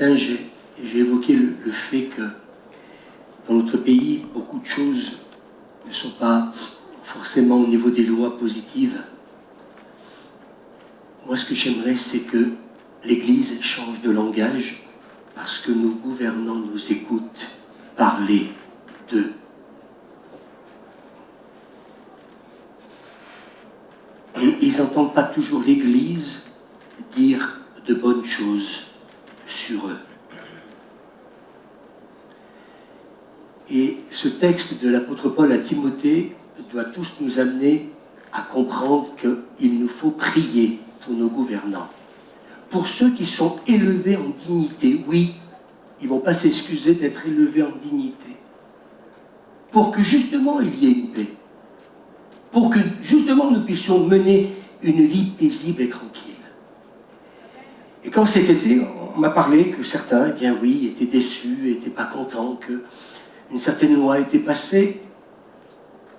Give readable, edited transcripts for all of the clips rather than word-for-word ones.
matin, j'ai évoqué le fait que dans notre pays, beaucoup de choses ne sont pas forcément au niveau des lois positives. Moi, ce que j'aimerais, c'est que l'Église change de langage parce que nos gouvernants nous écoutent parler d'eux. Et ils n'entendent pas toujours l'Église dire de bonnes choses sur eux. Et ce texte de l'apôtre Paul à Timothée doit tous nous amener à comprendre qu'il nous faut prier pour nos gouvernants. Pour ceux qui sont élevés en dignité, oui, ils ne vont pas s'excuser d'être élevés en dignité. Pour que justement il y ait une paix. Pour que justement nous puissions mener une vie paisible et tranquille. Et quand cet été, on m'a parlé que certains, eh bien oui, étaient déçus, n'étaient pas contents qu'une certaine loi ait été passée.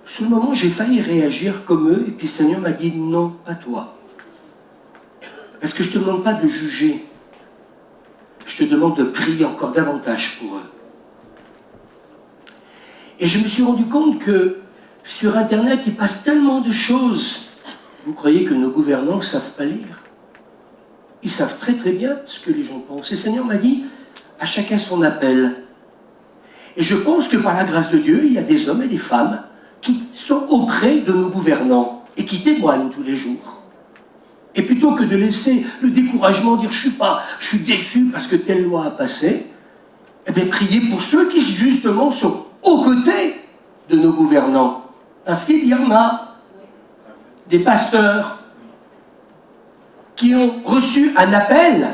Sur le moment, j'ai failli réagir comme eux, et puis le Seigneur m'a dit, non, pas toi. Parce que je ne te demande pas de juger. Je te demande de prier encore davantage pour eux. Et je me suis rendu compte que sur Internet, il passe tellement de choses. Vous croyez que nos gouvernants ne savent pas lire? Ils savent très très bien ce que les gens pensent. Et le Seigneur m'a dit, à chacun son appel. Et je pense que par la grâce de Dieu, il y a des hommes et des femmes qui sont auprès de nos gouvernants et qui témoignent tous les jours. Et plutôt que de laisser le découragement dire je suis déçu parce que telle loi a passé, eh bien priez pour ceux qui justement sont aux côtés de nos gouvernants. Parce qu'il y en a des pasteurs qui ont reçu un appel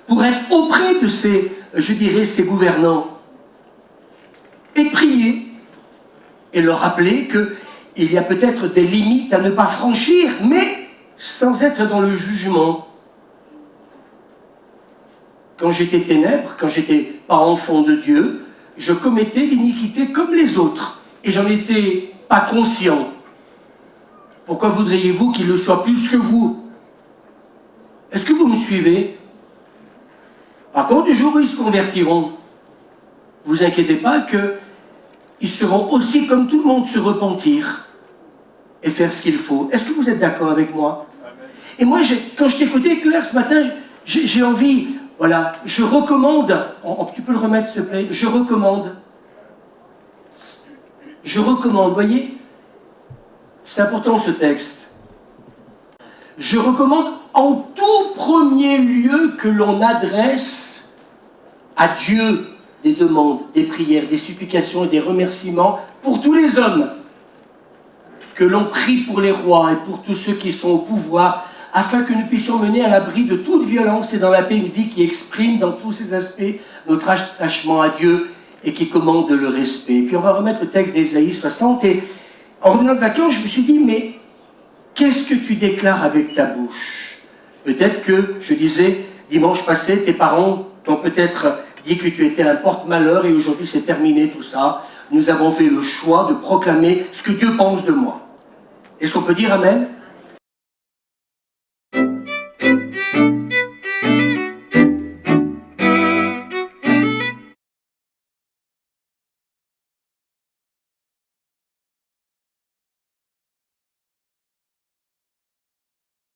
pour être auprès de ces gouvernants et prier et leur rappeler qu'il y a peut-être des limites à ne pas franchir, mais sans être dans le jugement. Quand j'étais ténèbres, quand j'étais pas enfant de Dieu, je commettais l'iniquité comme les autres et j'en étais pas conscient. Pourquoi voudriez-vous qu'il le soit plus que vous? Est-ce que vous me suivez? Par contre, du jour où ils se convertiront, vous inquiétez pas qu'ils seront aussi comme tout le monde se repentir et faire ce qu'il faut. Est-ce que vous êtes d'accord avec moi? Et moi, quand je t'écoutais, Claire, ce matin, j'ai envie, voilà, je recommande, tu peux le remettre s'il te plaît, je recommande, vous voyez, c'est important ce texte. Je recommande en tout premier lieu que l'on adresse à Dieu des demandes, des prières, des supplications et des remerciements pour tous les hommes. Que l'on prie pour les rois et pour tous ceux qui sont au pouvoir, afin que nous puissions mener à l'abri de toute violence et dans la paix une vie qui exprime dans tous ses aspects notre attachement à Dieu et qui commande le respect. Et puis on va remettre le texte d'Ésaïe 60 et en revenant de vacances, je me suis dit, mais qu'est-ce que tu déclares avec ta bouche? Peut-être que, je disais, dimanche passé, tes parents t'ont peut-être dit que tu étais un porte-malheur et aujourd'hui c'est terminé tout ça. Nous avons fait le choix de proclamer ce que Dieu pense de moi. Est-ce qu'on peut dire Amen?